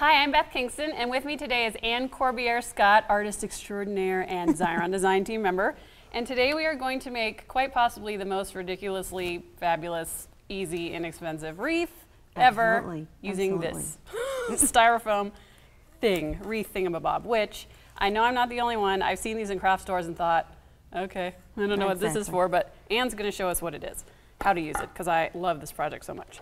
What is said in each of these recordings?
Hi, I'm Beth Kingston, and with me today is Corbiere-Scott, artist extraordinaire and Xyron design team member. And today we are going to make quite possibly the most ridiculously fabulous, easy, inexpensive wreath ever using this styrofoam wreath thingamabob, which I know I'm not the only one. I've seen these in craft stores and thought, okay, I don't know what this is for, but Anne's going to show us what it is, how to use it, because I love this project so much.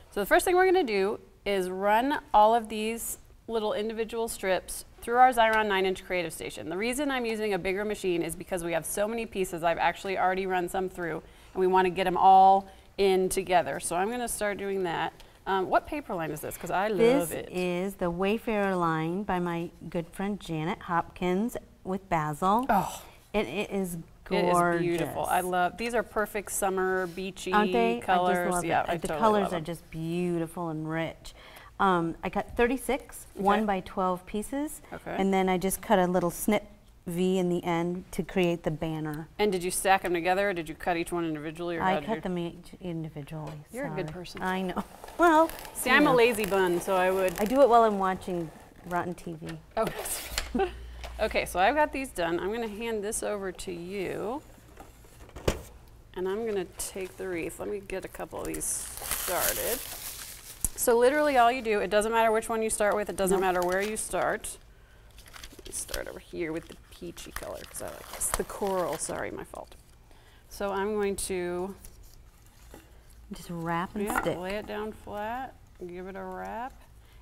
So the first thing we're going to do is run all of these little individual strips through our Xyron 9-inch Creative Station. The reason I'm using a bigger machine is because we have so many pieces. I've actually already run some through, and we want to get them all in together. So I'm going to start doing that. What paper line is this? Because I love it. This is the Wayfarer line by my good friend Janet Hopkins with basil. Oh, and it is gorgeous. It is beautiful. I love, these are perfect summer beachy Aren't they? colors. I just love Yeah, it. I The totally colors love are them. just beautiful and rich. I got 36 1 by 12 pieces, and then I just cut a little snip V in the end to create the banner. And did you stack them together, or did you cut each one individually? Or I cut them each individually. You're a good person. I know. Well, see, I'm a lazy bun, so I would. I do it while I'm watching Rotten TV. Oh. Okay, so I've got these done. I'm going to hand this over to you, and I'm going to take the wreath. Let me get a couple of these started. So literally all you do, it doesn't matter which one you start with, it doesn't matter where you start. Let me start over here with the peachy color, because I like this. The coral, sorry, my fault. So I'm going to just wrap and stick. Lay it down flat, give it a wrap.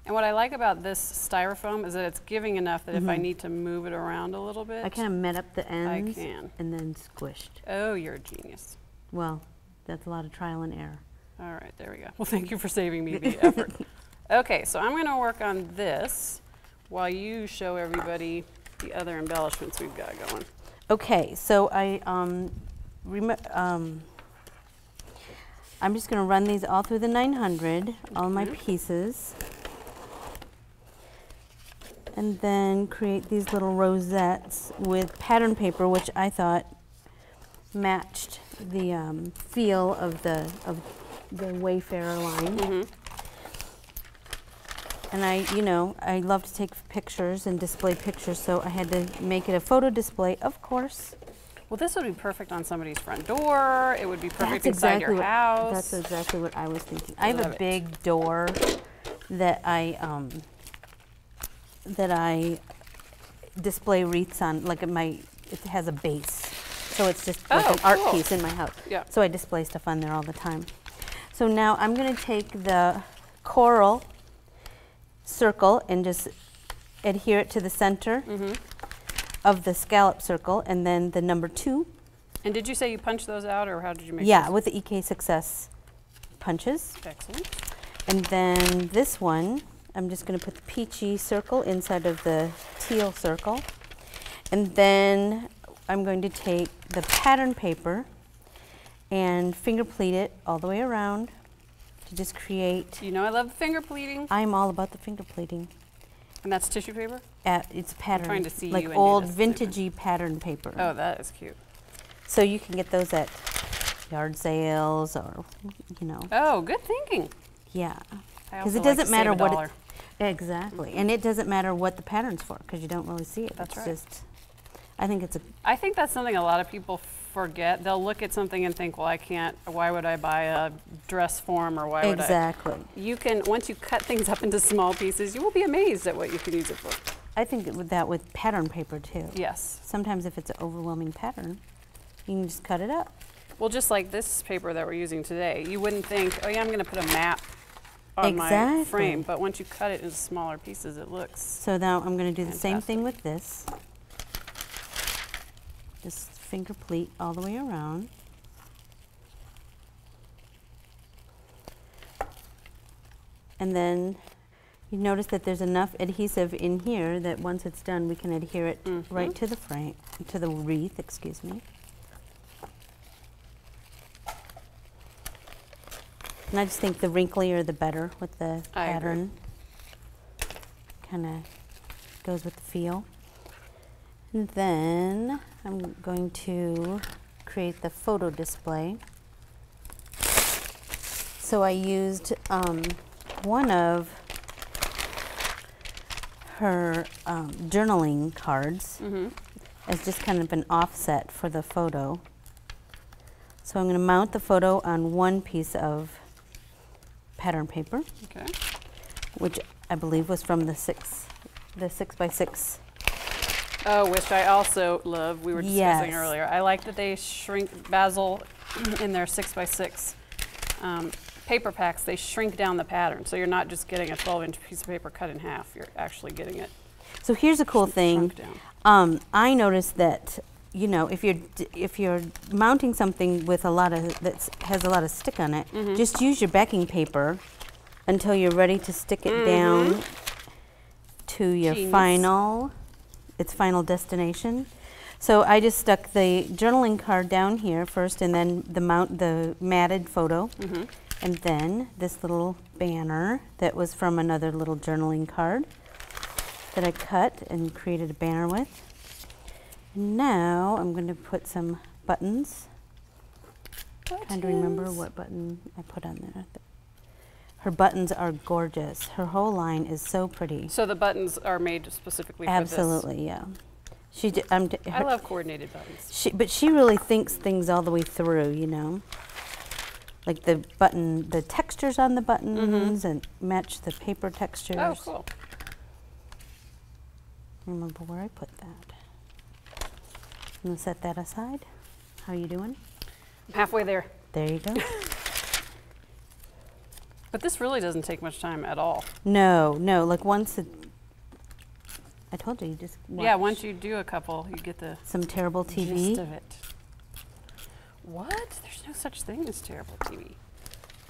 And what I like about this styrofoam is that it's giving enough that if I need to move it around a little bit, I kind of met up the ends and then squished. Oh, you're a genius. Well, that's a lot of trial and error. All right, there we go. Well, thank you for saving me the effort. Okay, so I'm going to work on this while you show everybody the other embellishments we've got going. Okay, so I'm just going to run these all through the 900, all my pieces, and then create these little rosettes with pattern paper, which I thought matched the feel of the Wayfarer line. And I love to take pictures and display pictures, so I had to make it a photo display, of course. Well, this would be perfect on somebody's front door. It would be perfect inside your house. That's exactly what I was thinking. I have a big door that I display wreaths on. Like it has a base, so it's just like an art piece in my house. Yeah. So I display stuff on there all the time. So now I'm going to take the coral circle and just adhere it to the center of the scallop circle, and then the number 2. And did you say you punched those out, or how did you make Yeah, those? with the EK Success punches. Excellent. And then this one, I'm just going to put the peachy circle inside of the teal circle. And then I'm going to take the pattern paper and finger pleat it all the way around to just create. You know I love finger pleating. I'm all about the finger pleating. And that's tissue paper? It's pattern. I'm trying to see like you old vintagey pattern paper. Oh, that is cute. So you can get those at yard sales or, Oh, good thinking. Yeah. Because it doesn't matter what exactly. And it doesn't matter what the pattern's for, because you don't really see it. That's it's right. just, I think that's something a lot of people forget. They'll look at something and think, well, I can't, why would I buy a dress form, or why would I? Exactly. You can, once you cut things up into small pieces, you will be amazed at what you can use it for. I think with pattern paper too. Yes. Sometimes if it's an overwhelming pattern, you can just cut it up. Well, just like this paper that we're using today, you wouldn't think, oh yeah, I'm going to put a map on my frame, but once you cut it into smaller pieces, it looks So now I'm going to do the same thing with this. Just finger pleat all the way around. And then you notice that there's enough adhesive in here that once it's done, we can adhere it right to the frame, to the wreath, excuse me. And I just think the wrinklier the better with the pattern. Kind of goes with the feel. And then I'm going to create the photo display. So I used one of her journaling cards as just kind of an offset for the photo. So I'm going to mount the photo on one piece of pattern paper, which I believe was from the 6x6. Oh, which I also love. We were discussing earlier. I like that they shrink Basil in their 6x6 paper packs. They shrink down the pattern, so you're not just getting a 12-inch piece of paper cut in half. You're actually getting it. So here's a cool thing. I noticed that, you know, if you're mounting something with a lot of that has a lot of stick on it, just use your backing paper until you're ready to stick it down to your final destination. So I just stuck the journaling card down here first, and then the matted photo, and then this little banner that was from another little journaling card that I cut and created a banner with. Now I'm going to put some buttons. Trying to remember what button I put on there. Her buttons are gorgeous. Her whole line is so pretty. So the buttons are made specifically for this? Absolutely, yeah. I love coordinated buttons. But she really thinks things all the way through, you know. Like the textures on the buttons and match the paper textures. Oh, cool. Remember where I put that. I'm gonna set that aside. How are you doing? I'm halfway there. There you go. But this really doesn't take much time at all. No, like once I told you just watch. Yeah, once you do a couple, you get some terrible TV. Gist of it. What? There's no such thing as terrible TV.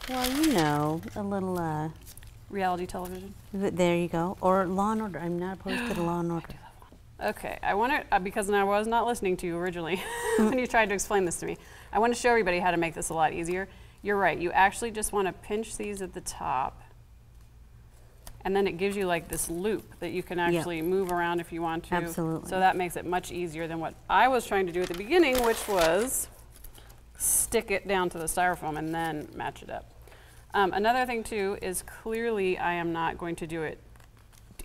Well, you know, a little reality television. There you go. Or Law and Order. I'm not opposed to the Law and Order. Okay, I want to, because I was not listening to you originally when you tried to explain this to me. I want to show everybody how to make this a lot easier. You're right, you actually just want to pinch these at the top, and then it gives you like this loop that you can actually move around if you want to. Absolutely. So that makes it much easier than what I was trying to do at the beginning, which was stick it down to the styrofoam and then match it up. Another thing too is clearly I am not going to do it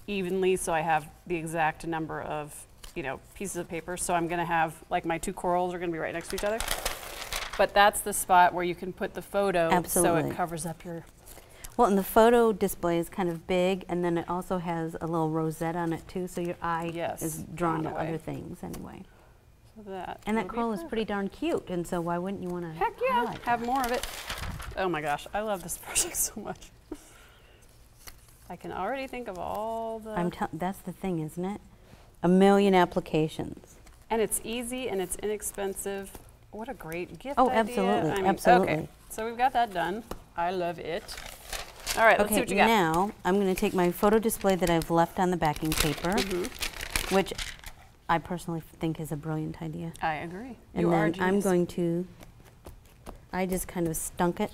evenly, so I have the exact number of, you know, pieces of paper. So I'm going to have, like, my two corals are going to be right next to each other. But that's the spot where you can put the photo so it covers up your... Well, and the photo display is kind of big, and then it also has a little rosette on it too, so your eye is drawn to other things anyway. So that and that coral is pretty darn cute, and so why wouldn't you want to have more of it? Oh my gosh, I love this project so much. I can already think of all the... that's the thing, isn't it? A million applications. And it's easy and it's inexpensive. What a great gift idea. Absolutely, I mean, absolutely. Okay, so we've got that done. I love it. All right, let's see what you got. Now I'm going to take my photo display that I've left on the backing paper, which I personally think is a brilliant idea. I agree. And then I'm going to, I just kind of stuck it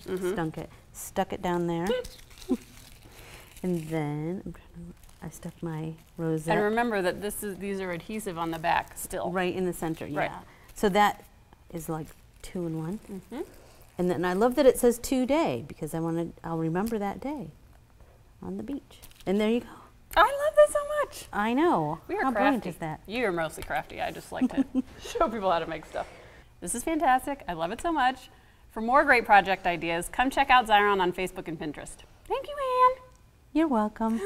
down there. And then I stuck my rosette. And remember that these are adhesive on the back still. Right in the center, right. So that is like 2-in-1. And then I love that it says today, because I'll remember that day on the beach. And there you go. I love this so much. I know. We are How crafty. brilliant is that? You are mostly crafty. I just like to show people how to make stuff. This is fantastic. I love it so much. For more great project ideas, come check out Xyron on Facebook and Pinterest. Thank you, Anne. You're welcome.